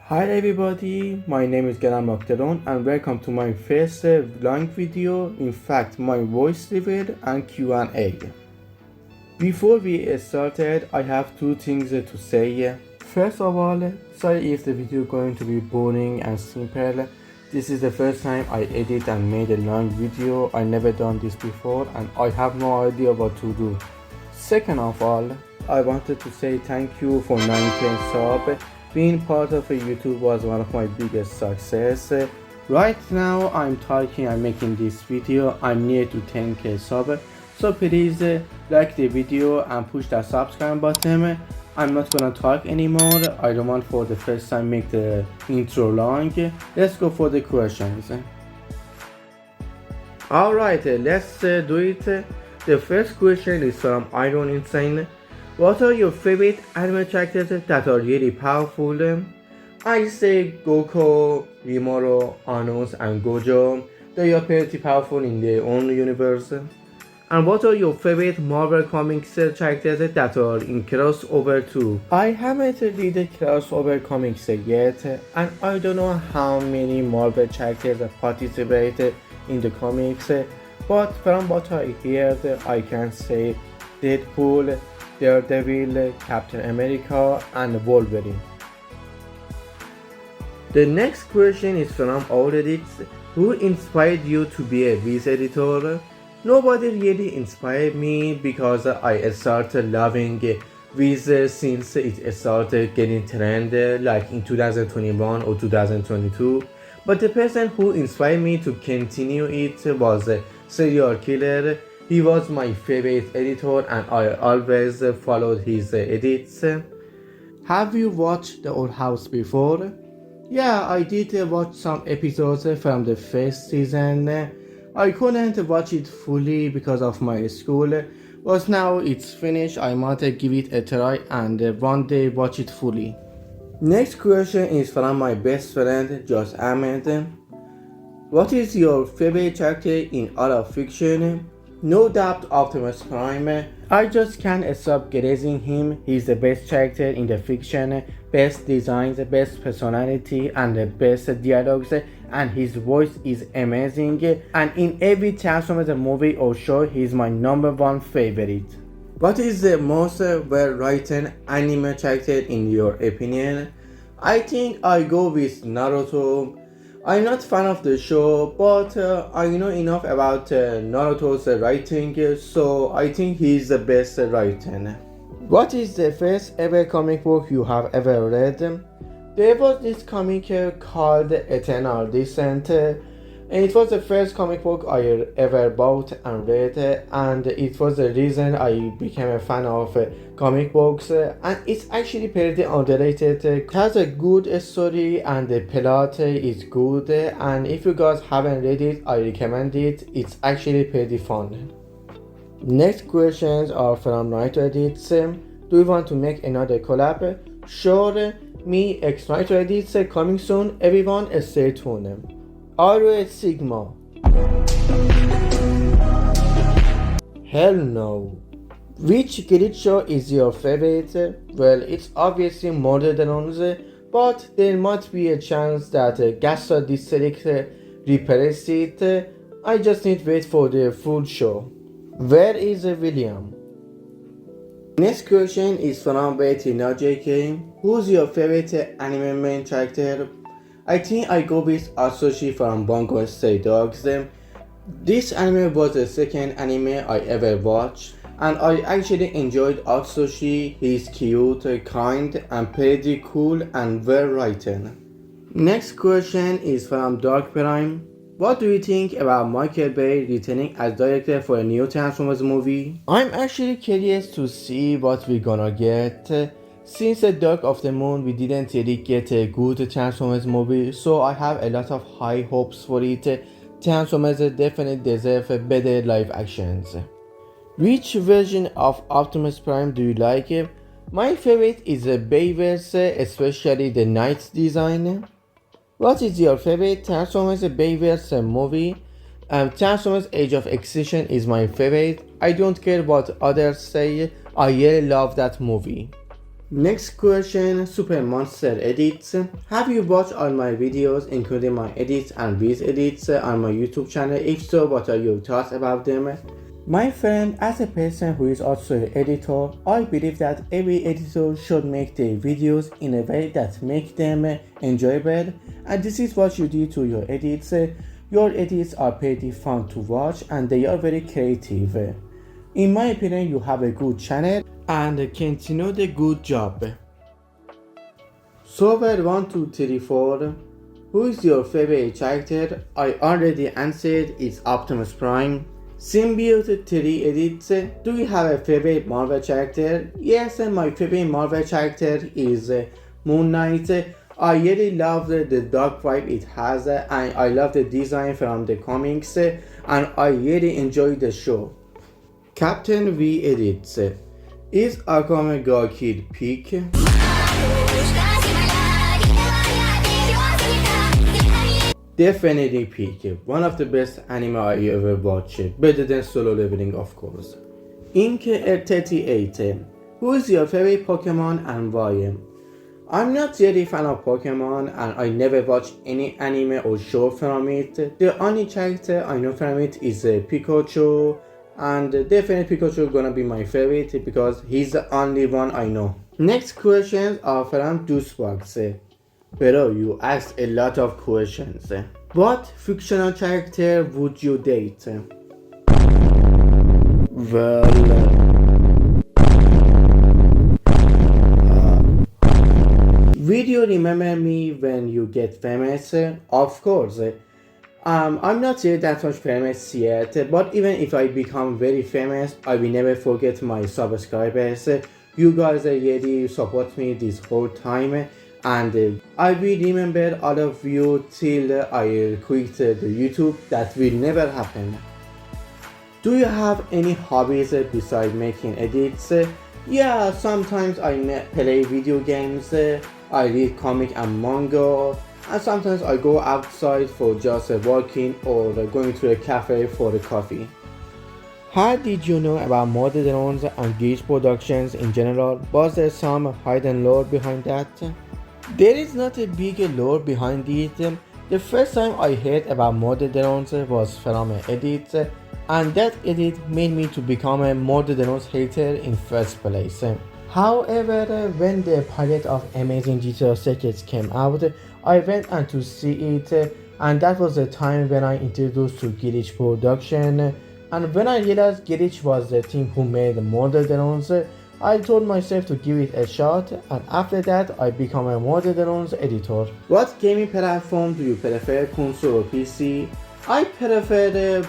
Hi everybody, my name is Garam Mokhtaron and welcome to my first vlog video, in fact my voice reveal and Q&A. Before we started, I have two things to say. First of all, sorry if the video is going to be boring and simple. This is the first time I edit and made a long video. I never done this before and I have no idea what to do. Second of all, I wanted to say thank you for 9K sub. Being part of YouTube was one of my biggest success. Right now I'm talking and making this video. I'm near to 10K sub. So please like the video and push that subscribe button. I'm not gonna talk anymore. I don't want for the first time make the intro long. Let's go for the questions. Alright, let's do it. The first question is from Iron Insane. What are your favorite anime characters that are really powerful? I say Goku, Rimuru, Anos and Gojo. They are pretty powerful in their own universe. And what are your favorite Marvel Comics characters that are in crossover too? I haven't read the crossover comics yet, and I don't know how many Marvel characters participate in the comics, but from what I heard, I can say Deadpool, Daredevil, Captain America and Wolverine. The next question is from Auredits. Who inspired you to be a viz editor? Nobody really inspired me because I started loving viz since it started getting trend like in 2021 or 2022. But the person who inspired me to continue it was Serial Killer. He was my favorite editor and I always followed his edits. Have you watched The Old House before? Yeah, I did watch some episodes from the first season. I couldn't watch it fully because of my school, but now it's finished. I might give it a try and one day watch it fully. Next question is from my best friend Josh Ahmed. What is your favorite character in all of fiction? No doubt Optimus Prime. I just can't stop gazing him. He's the best character in the fiction, best designs, best personality and the best dialogues, and his voice is amazing, and in every Transformers movie or show he's my #1 favorite. What is the most well-written anime character in your opinion? I think I go with Naruto. I'm not fan of the show, but I know enough about Naruto's writing, so I think he's the best writer. What is the first ever comic book you have ever read? There was this comic called Eternal Descent, and it was the first comic book I ever bought and read, and it was the reason I became a fan of comic books, and it's actually pretty underrated. It has a good story and the plot is good, and if you guys haven't read it, I recommend it. It's actually pretty fun. Next questions are from Night Edits. Do you want to make another collab? Sure, me X Night Edits coming soon. Everyone stay tuned. Are you a Sigma? Hell no. Which glitch show is your favorite? Well, it's obviously Murder Drones, but there might be a chance that Gasta District repairs it. I just need to wait for the full show. Where is William? Next question is from Betina JK. Who's your favorite anime main character? I think I go with Atsushi from Bungo Stray Dogs. This anime was the second anime I ever watched, and I actually enjoyed Atsushi. He's cute, kind, and pretty cool and well written. Next question is from Dark Prime. What do you think about Michael Bay returning as director for a new Transformers movie? I'm actually curious to see what we're gonna get. Since the Dark of the Moon, we didn't really get a good Transformers movie, so I have a lot of high hopes for it. Transformers definitely deserve better live actions. Which version of Optimus Prime do you like? My favorite is the Bayverse, especially the Knight's design. What is your favorite Transformers Bayverse movie? Transformers Age of Extinction is my favorite. I don't care what others say, I really love that movie. Next question, Super Monster Edits. Have you watched all my videos, including my edits and these edits on my YouTube channel? If so, what are your thoughts about them? My friend, as a person who is also an editor, I believe that every editor should make their videos in a way that make them enjoyable, and this is what you do to your edits. Your edits are pretty fun to watch and they are very creative. In my opinion, you have a good channel and continue the good job. Server 1, 2, 3, 4. Who is your favorite character? I already answered, it's Optimus Prime. Symbiote 3 edits. Do you have a favorite Marvel character? Yes, my favorite Marvel character is Moon Knight. I really love the dark vibe it has, and I love the design from the comics, and I really enjoy the show. Captain V edits. Is Akame ga Kill peak? Definitely peak. One of the best anime I ever watched. Better than Solo Leveling, of course. Ink 38. Who is your favorite Pokemon and why? I'm not really fan of Pokemon and I never watched any anime or show from it. The only character I know from it is Pikachu, and definitely Pikachu gonna be my favorite because he's the only one I know. Next questions are from Dusebox. Bro, you asked a lot of questions. What fictional character would you date? Well, will you remember me when you get famous? Of course. I'm not yet that much famous yet, but even if I become very famous, I will never forget my subscribers. You guys really support me this whole time, and I will remember all of you till I quit the YouTube. That will never happen. Do you have any hobbies besides making edits? Yeah, sometimes I play video games, I read comic and manga, and sometimes I go outside for just walking or going to a cafe for a coffee. How did you know about model drones and glitch productions in general? Was there some hidden lore behind that? There is not a big lore behind it. The first time I heard about model drones was from an edit, and that edit made me to become a model drones hater in first place. However, when the pilot of Amazing GTA Secrets came out, I went on to see it, and that was the time when I introduced to glitch production. And when I realized glitch was the team who made model drones, I told myself to give it a shot, and after that I became a model drones editor. What gaming platform do you prefer, console or PC? I prefer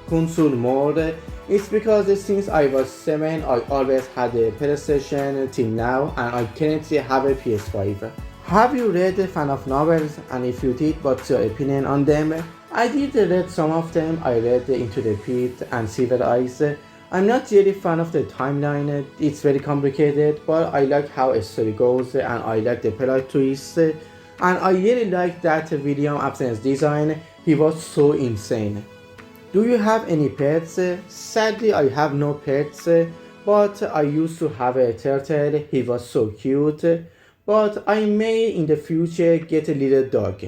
console more. It's because since I was 7 I always had a PlayStation till now, and I currently have a PS5. Have you read fan of novels, and if you did, what's your opinion on them? I did read some of them. I read Into the Pit and Silver Eyes. I'm not really fan of the timeline, it's very complicated, but I like how a story goes and I like the plot twist, and I really like that William Afton's design. He was so insane. Do you have any pets? Sadly I have no pets, but I used to have a turtle. He was so cute, but I may in the future get a little dog.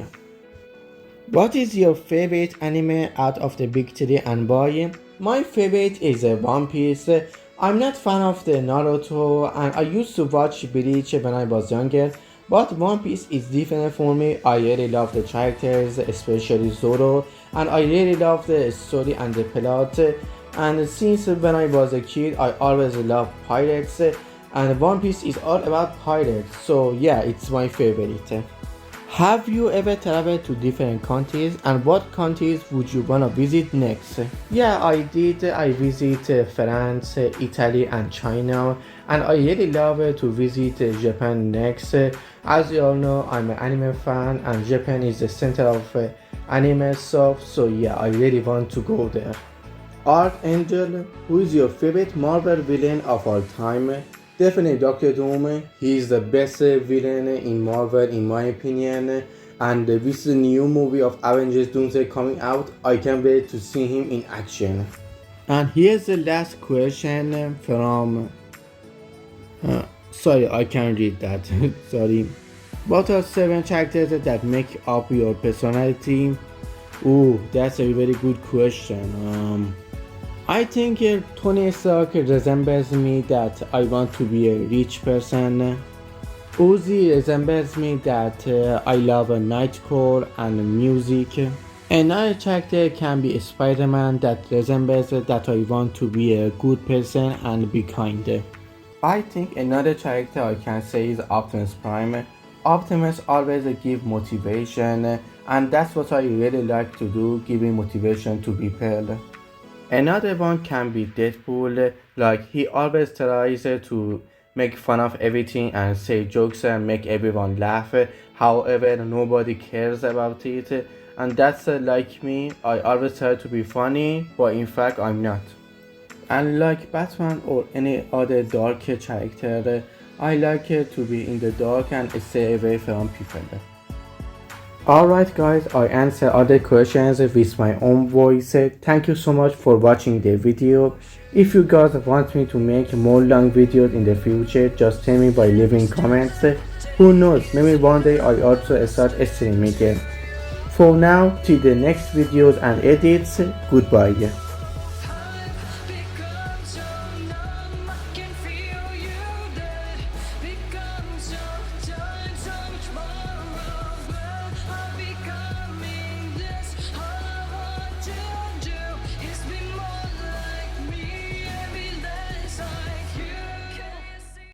What is your favorite anime out of the big three and why? My favorite is One Piece. I'm not fan of the Naruto, and I used to watch Bleach when I was younger, but One Piece is different for me. I really love the characters, especially Zoro, and I really love the story and the plot. And since when I was a kid, I always loved pirates, and One Piece is all about pirates, so yeah, it's my favorite. Have you ever traveled to different countries, and what countries would you wanna visit next? Yeah, I did. I visit France, Italy and China, and I really love to visit Japan next. As you all know, I'm an anime fan and Japan is the center of anime stuff, so yeah, I really want to go there. Archangel, who is your favorite Marvel villain of all time? Definitely Dr. Doom. He is the best villain in Marvel in my opinion, and with the new movie of Avengers Doomsday coming out, I can't wait to see him in action. And here's the last question from Sorry, I can't read that. Sorry. What are 7 characters that make up your personality? Ooh, that's a very good question. I think Tony Stark resembles me that I want to be a rich person. Uzi resembles me that I love a nightcore and music. Another character can be Spider-Man that resembles that I want to be a good person and be kind. I think another character I can say is Optimus Prime. Optimus always give motivation and that's what I really like to do, giving motivation to people. Another one can be Deadpool, like he always tries to make fun of everything and say jokes and make everyone laugh. However, nobody cares about it, and that's like me. I always try to be funny, but in fact, I'm not. And like Batman or any other dark character, I like to be in the dark and stay away from people. Alright guys, I answer other questions with my own voice. Thank you so much for watching the video. If you guys want me to make more long videos in the future, just tell me by leaving comments. Who knows, maybe one day I also start streaming. For now, till the next videos and edits, goodbye.